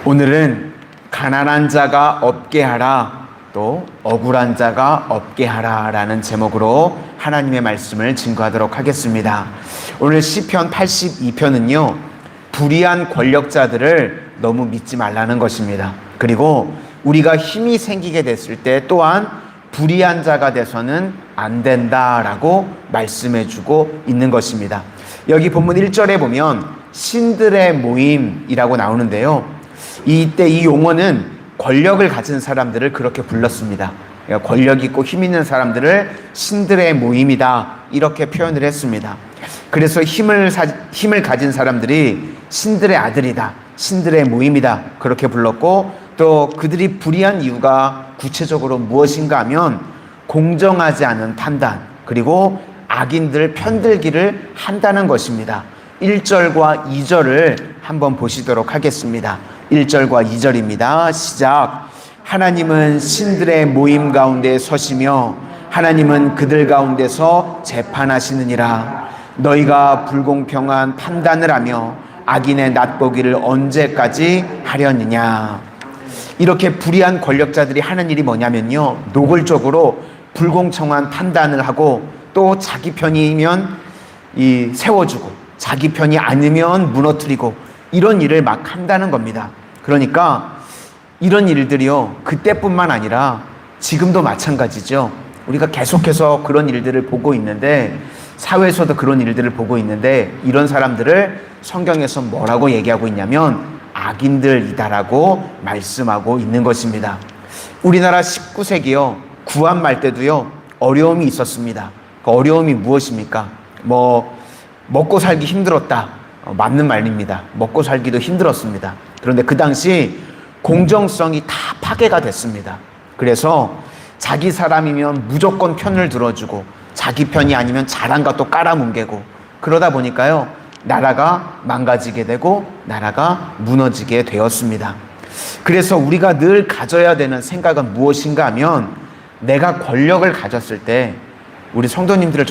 오늘은 가난한 자가 없게 하라, 또 억울한 자가 없게 하라 라는 제목으로 하나님의 말씀을 증거하도록 하겠습니다. 오늘 시편 82편은요 불의한 권력자들을 너무 믿지 말라는 것입니다. 그리고 우리가 힘이 생기게 됐을 때 또한 불의한 자가 돼서는 안 된다라고 말씀해주고 있는 것입니다. 여기 본문 1절에 보면 신들의 모임이라고 나오는데요, 이때 이 용어는 권력을 가진 사람들을 그렇게 불렀습니다. 그러니까 권력 있고 힘 있는 사람들을 신들의 모임이다 이렇게 표현을 했습니다. 그래서 힘을 가진 사람들이 신들의 아들이다, 신들의 모임이다 그렇게 불렀고, 또 그들이 불의한 이유가 구체적으로 무엇인가 하면 공정하지 않은 판단, 그리고 악인들 편들기를 한다는 것입니다. 1절과 2절을 한번 보시도록 하겠습니다. 1절과 2절입니다. 시작. 하나님은 신들의 모임 가운데 서시며 하나님은 그들 가운데서 재판하시느니라. 너희가 불공평한 판단을 하며 악인의 낫보기를 언제까지 하려느냐. 이렇게 불의한 권력자들이 하는 일이 뭐냐면요, 노골적으로 불공정한 판단을 하고 또 자기 편이면 세워주고 자기 편이 아니면 무너뜨리고 이런 일을 막 한다는 겁니다. 그러니까 이런 일들이요 그때뿐만 아니라 지금도 마찬가지죠. 우리가 계속해서 그런 일들을 보고 있는데, 사회에서도 그런 일들을 보고 있는데, 이런 사람들을 성경에서 뭐라고 얘기하고 있냐면 악인들이다라고 말씀하고 있는 것입니다. 우리나라 19세기요 구한 말 때도요 어려움이 있었습니다. 그 어려움이 무엇입니까? 먹고 살기 힘들었다, 맞는 말입니다. 먹고 살기도 힘들었습니다. 그런데 그 당시 공정성이 다 파괴가 됐습니다. 그래서 자기 사람이면 무조건 편을 들어주고 자기 편이 아니면 자랑과 또 깔아뭉개고, 그러다 보니까요 나라가 망가지게 되고 나라가 무너지게 되었습니다. 그래서 우리가 늘 가져야 되는 생각은 무엇인가 하면, 내가 권력을 가졌을 때 우리 성도님들을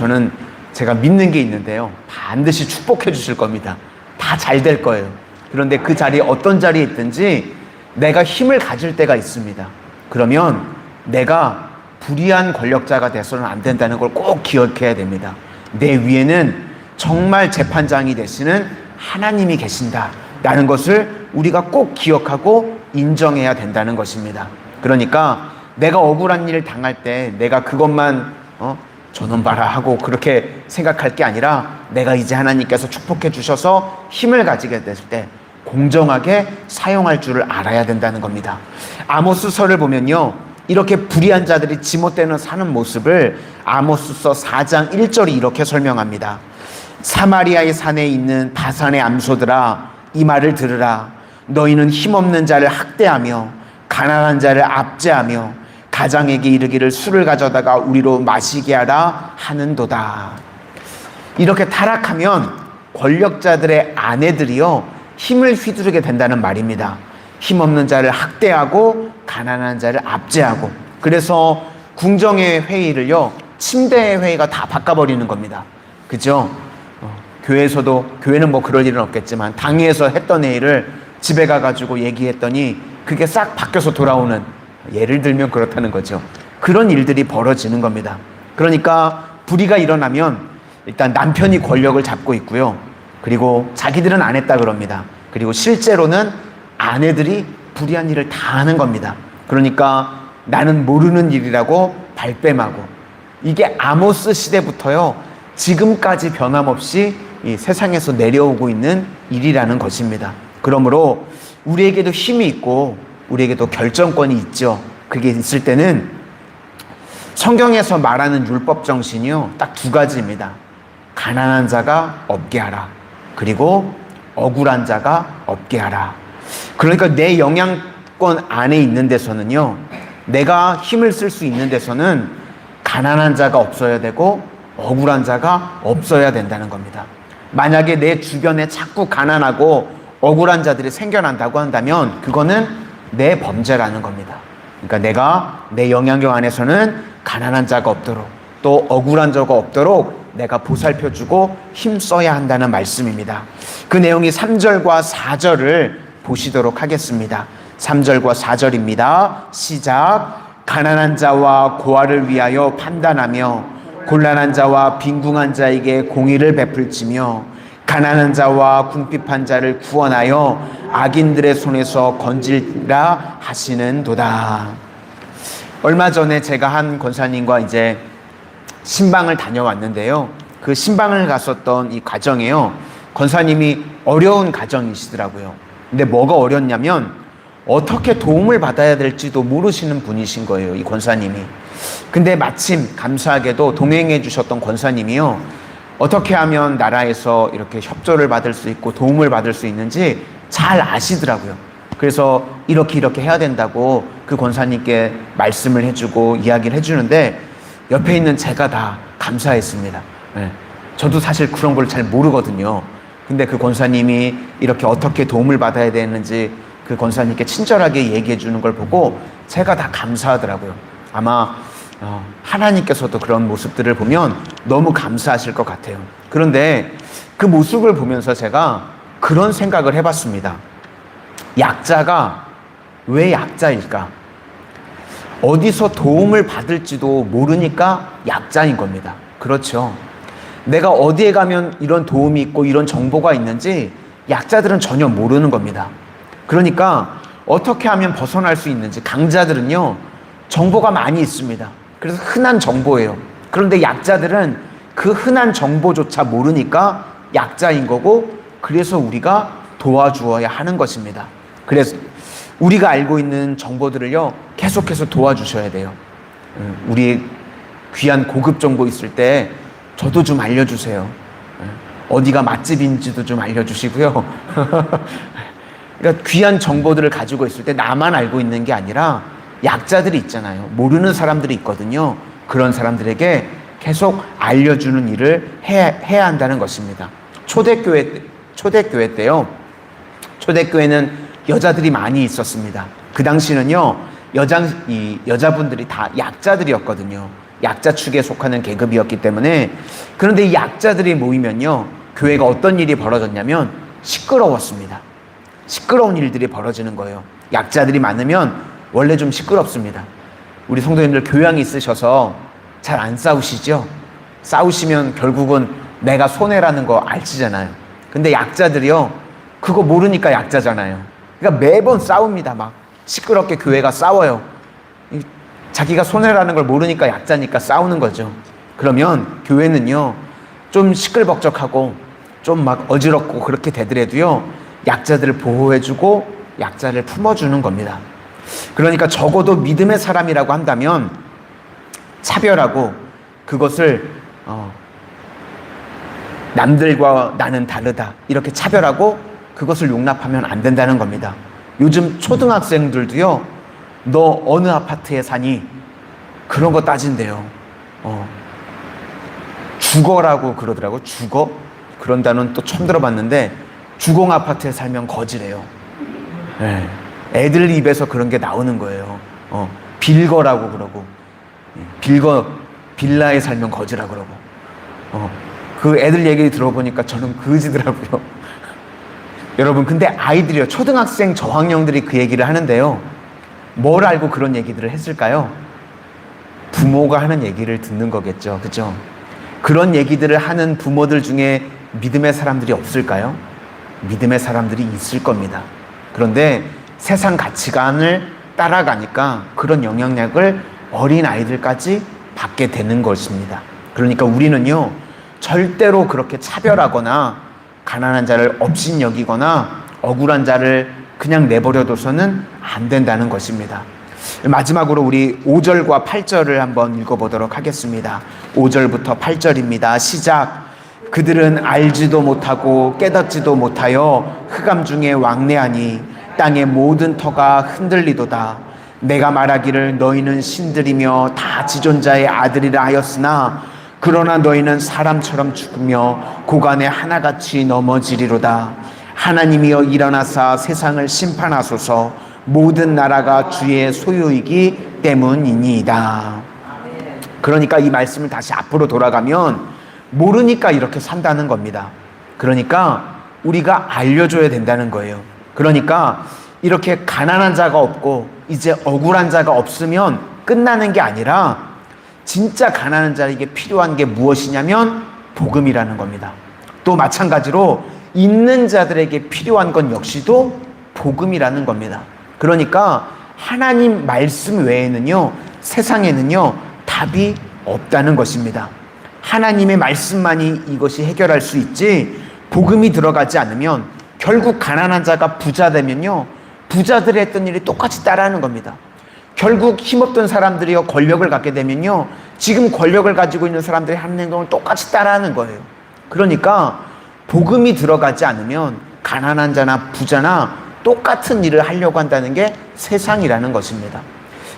제가 믿는 게 있는데요, 반드시 축복해 주실 겁니다. 다 잘 될 거예요. 그런데 그 자리에 어떤 자리에 있든지 내가 힘을 가질 때가 있습니다. 그러면 내가 불의한 권력자가 돼서는 안 된다는 걸 꼭 기억해야 됩니다. 내 위에는 정말 재판장이 되시는 하나님이 계신다라는 것을 우리가 꼭 기억하고 인정해야 된다는 것입니다. 그러니까 내가 억울한 일을 당할 때 내가 그것만 저놈 봐라 하고 그렇게 생각할 게 아니라, 내가 이제 하나님께서 축복해 주셔서 힘을 가지게 됐을 때 공정하게 사용할 줄을 알아야 된다는 겁니다. 아모스서를 보면요 이렇게 불의한 자들이 지멋대로 사는 모습을 아모스서 4장 1절이 이렇게 설명합니다. 사마리아의 산에 있는 바산의 암소들아, 이 말을 들으라. 너희는 힘없는 자를 학대하며 가난한 자를 압제하며 가장에게 이르기를 술을 가져다가 우리로 마시게 하라 하는도다. 이렇게 타락하면 권력자들의 아내들이요 힘을 휘두르게 된다는 말입니다. 힘없는 자를 학대하고 가난한 자를 압제하고, 그래서 궁정의 회의를요 침대의 회의가 다 바꿔버리는 겁니다. 그죠? 교회는 그럴 일은 없겠지만 당회에서 했던 회의를 집에 가가지고 얘기했더니 그게 싹 바뀌어서 돌아오는, 예를 들면 그렇다는 거죠. 그런 일들이 벌어지는 겁니다. 그러니까 불의가 일어나면 일단 남편이 권력을 잡고 있고요, 그리고 자기들은 안 했다 그럽니다. 그리고 실제로는 아내들이 불의한 일을 다 하는 겁니다. 그러니까 나는 모르는 일이라고 발뺌하고, 이게 아모스 시대부터요 지금까지 변함없이 이 세상에서 내려오고 있는 일이라는 것입니다. 그러므로 우리에게도 힘이 있고 우리에게도 결정권이 있죠. 그게 있을 때는 성경에서 말하는 율법 정신이요 딱 두 가지입니다. 가난한 자가 없게 하라, 그리고 억울한 자가 없게 하라. 그러니까 내 영향권 안에 있는 데서는요, 내가 힘을 쓸 수 있는 데서는 가난한 자가 없어야 되고 억울한 자가 없어야 된다는 겁니다. 만약에 내 주변에 자꾸 가난하고 억울한 자들이 생겨난다고 한다면 그거는 내 범죄라는 겁니다. 그러니까 내가 내 영향력 안에서는 가난한 자가 없도록 또 억울한 자가 없도록 내가 보살펴주고 힘써야 한다는 말씀입니다. 그 내용이 3절과 4절을 보시도록 하겠습니다. 3절과 4절입니다. 시작. 가난한 자와 고아를 위하여 판단하며 곤란한 자와 빈궁한 자에게 공의를 베풀지며 가난한 자와 궁핍한 자를 구원하여 악인들의 손에서 건지라 하시는도다. 얼마 전에 제가 한 권사님과 이제 신방을 다녀왔는데요. 그 신방을 갔었던 이 가정에요, 권사님이 어려운 가정이시더라고요. 근데 뭐가 어렵냐면 어떻게 도움을 받아야 될지도 모르시는 분이신 거예요, 이 권사님이. 근데 마침 감사하게도 동행해 주셨던 권사님이요, 어떻게 하면 나라에서 이렇게 협조를 받을 수 있고 도움을 받을 수 있는지 잘 아시더라고요. 그래서 이렇게 해야 된다고 그 권사님께 말씀을 해주고 이야기를 해주는데 옆에 있는 제가 다 감사했습니다. 네. 저도 사실 그런 걸 잘 모르거든요. 근데 그 권사님이 이렇게 어떻게 도움을 받아야 되는지 그 권사님께 친절하게 얘기해 주는 걸 보고 제가 다 감사하더라고요. 아마 하나님께서도 그런 모습들을 보면 너무 감사하실 것 같아요. 그런데 그 모습을 보면서 제가 그런 생각을 해봤습니다. 약자가 왜 약자일까? 어디서 도움을 받을지도 모르니까 약자인 겁니다. 그렇죠. 내가 어디에 가면 이런 도움이 있고 이런 정보가 있는지 약자들은 전혀 모르는 겁니다. 그러니까 어떻게 하면 벗어날 수 있는지, 강자들은요 정보가 많이 있습니다. 그래서 흔한 정보예요. 그런데 약자들은 그 흔한 정보조차 모르니까 약자인 거고, 그래서 우리가 도와주어야 하는 것입니다. 그래서 우리가 알고 있는 정보들을요 계속해서 도와주셔야 돼요. 우리 귀한 고급 정보 있을 때 저도 좀 알려주세요. 어디가 맛집인지도 좀 알려주시고요. 그러니까 귀한 정보들을 가지고 있을 때 나만 알고 있는 게 아니라 약자들이 있잖아요. 모르는 사람들이 있거든요. 그런 사람들에게 계속 알려주는 일을 해야 한다는 것입니다. 초대교회 때요, 초대교회는 여자들이 많이 있었습니다. 그 당시는요 여자분들이 다 약자들이었거든요. 약자 축에 속하는 계급이었기 때문에. 그런데 이 약자들이 모이면요 교회가 어떤 일이 벌어졌냐면 시끄러웠습니다. 시끄러운 일들이 벌어지는 거예요. 약자들이 많으면 원래 좀 시끄럽습니다. 우리 성도님들 교양이 있으셔서 잘 안 싸우시죠? 싸우시면 결국은 내가 손해라는 거 아시잖아요. 근데 약자들이요 그거 모르니까 약자잖아요. 그러니까 매번 싸웁니다. 막 시끄럽게 교회가 싸워요. 자기가 손해라는 걸 모르니까 약자니까 싸우는 거죠. 그러면 교회는요 좀 시끌벅적하고 좀 막 어지럽고 그렇게 되더라도요 약자들을 보호해주고 약자를 품어주는 겁니다. 그러니까 적어도 믿음의 사람이라고 한다면 차별하고 그것을 남들과 나는 다르다 이렇게 차별하고 그것을 용납하면 안 된다는 겁니다. 요즘 초등학생들도요 너 어느 아파트에 사니? 그런 거 따진대요. 주거라고 그러더라고. 주거? 그런 단어는 또 처음 들어봤는데 주공 아파트에 살면 거지래요. 네. 애들 입에서 그런 게 나오는 거예요. 빌거라고 그러고, 빌라에 살면 거지라 그러고. 그 애들 얘기 들어보니까 저는 그지더라고요. 여러분, 근데 아이들이요, 초등학생 저학년들이 그 얘기를 하는데요, 뭘 알고 그런 얘기들을 했을까요? 부모가 하는 얘기를 듣는 거겠죠. 그죠? 그런 얘기들을 하는 부모들 중에 믿음의 사람들이 없을까요? 믿음의 사람들이 있을 겁니다. 그런데 세상 가치관을 따라가니까 그런 영향력을 어린 아이들까지 받게 되는 것입니다. 그러니까 우리는요, 절대로 그렇게 차별하거나 가난한 자를 업신여기거나 억울한 자를 그냥 내버려둬서는 안 된다는 것입니다. 마지막으로 우리 5절과 8절을 한번 읽어보도록 하겠습니다. 5절부터 8절입니다. 시작. 그들은 알지도 못하고 깨닫지도 못하여 흑암 중에 왕래하니 땅의 모든 터가 흔들리도다. 내가 말하기를 너희는 신들이며 다 지존자의 아들이라 하였으나 그러나 너희는 사람처럼 죽으며 고간에 하나같이 넘어지리로다. 하나님이여 일어나사 세상을 심판하소서. 모든 나라가 주의 소유이기 때문이니이다. 그러니까 이 말씀을 다시 앞으로 돌아가면 모르니까 이렇게 산다는 겁니다. 그러니까 우리가 알려줘야 된다는 거예요. 그러니까 이렇게 가난한 자가 없고 이제 억울한 자가 없으면 끝나는 게 아니라 진짜 가난한 자에게 필요한 게 무엇이냐면 복음이라는 겁니다. 또 마찬가지로 있는 자들에게 필요한 건 역시도 복음이라는 겁니다. 그러니까 하나님 말씀 외에는요, 세상에는요, 답이 없다는 것입니다. 하나님의 말씀만이 이것이 해결할 수 있지, 복음이 들어가지 않으면 결국 가난한 자가 부자 되면요, 부자들이 했던 일이 똑같이 따라하는 겁니다. 결국 힘없던 사람들이요, 권력을 갖게 되면요, 지금 권력을 가지고 있는 사람들이 하는 행동을 똑같이 따라하는 거예요. 그러니까 복음이 들어가지 않으면 가난한 자나 부자나 똑같은 일을 하려고 한다는 게 세상이라는 것입니다.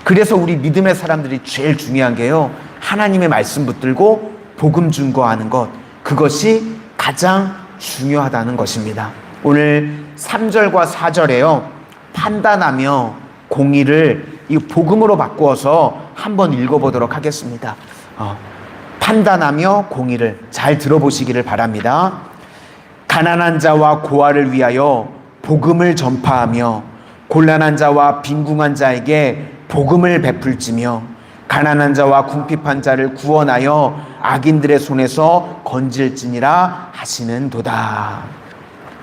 그래서 우리 믿음의 사람들이 제일 중요한 게요, 하나님의 말씀 붙들고 복음 증거하는 것, 그것이 가장 중요하다는 것입니다. 오늘 3절과 4절에요, 판단하며 공의를 이 복음으로 바꾸어서 한번 읽어보도록 하겠습니다. 판단하며 공의를 잘 들어보시기를 바랍니다. 가난한 자와 고아를 위하여 복음을 전파하며 곤란한 자와 빈궁한 자에게 복음을 베풀지며 가난한 자와 궁핍한 자를 구원하여 악인들의 손에서 건질지니라 하시는도다.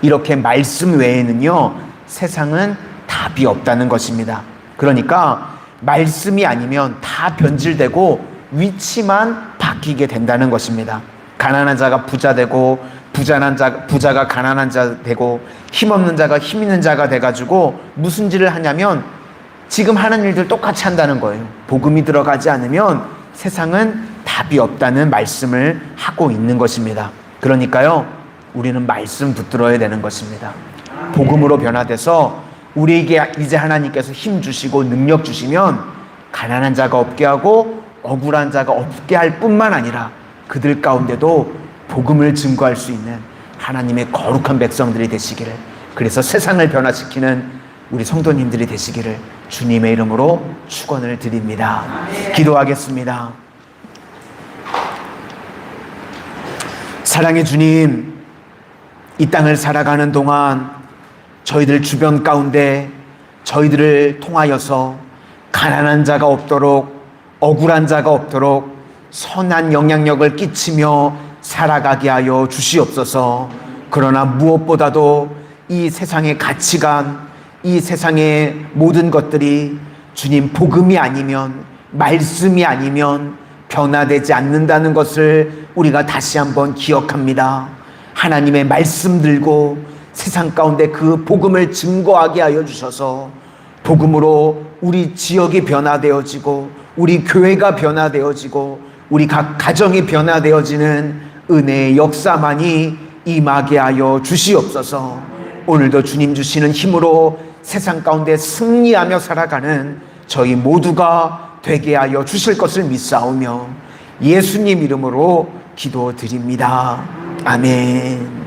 이렇게 말씀 외에는요, 세상은 답이 없다는 것입니다. 그러니까 말씀이 아니면 다 변질되고 위치만 바뀌게 된다는 것입니다. 가난한 자가 부자 되고 부자가 가난한 자 되고 힘없는 자가 힘 있는 자가 돼가지고 무슨 짓을 하냐면 지금 하는 일들 똑같이 한다는 거예요. 복음이 들어가지 않으면 세상은 답이 없다는 말씀을 하고 있는 것입니다. 그러니까요, 우리는 말씀 붙들어야 되는 것입니다. 복음으로 변화돼서 우리에게 이제 하나님께서 힘 주시고 능력 주시면 가난한 자가 없게 하고 억울한 자가 없게 할 뿐만 아니라 그들 가운데도 복음을 증거할 수 있는 하나님의 거룩한 백성들이 되시기를, 그래서 세상을 변화시키는 우리 성도님들이 되시기를 주님의 이름으로 축원을 드립니다. 기도하겠습니다. 사랑의 주님, 이 땅을 살아가는 동안 저희들 주변 가운데 저희들을 통하여서 가난한 자가 없도록, 억울한 자가 없도록 선한 영향력을 끼치며 살아가게 하여 주시옵소서. 그러나 무엇보다도 이 세상의 가치관, 이 세상의 모든 것들이 주님 복음이 아니면, 말씀이 아니면 변화되지 않는다는 것을 우리가 다시 한번 기억합니다. 하나님의 말씀 들고 세상 가운데 그 복음을 증거하게 하여 주셔서 복음으로 우리 지역이 변화되어지고 우리 교회가 변화되어지고 우리 각 가정이 변화되어지는 은혜의 역사만이 임하게 하여 주시옵소서. 오늘도 주님 주시는 힘으로 세상 가운데 승리하며 살아가는 저희 모두가 되게 하여 주실 것을 믿사오며 예수님 이름으로 기도드립니다. 아멘.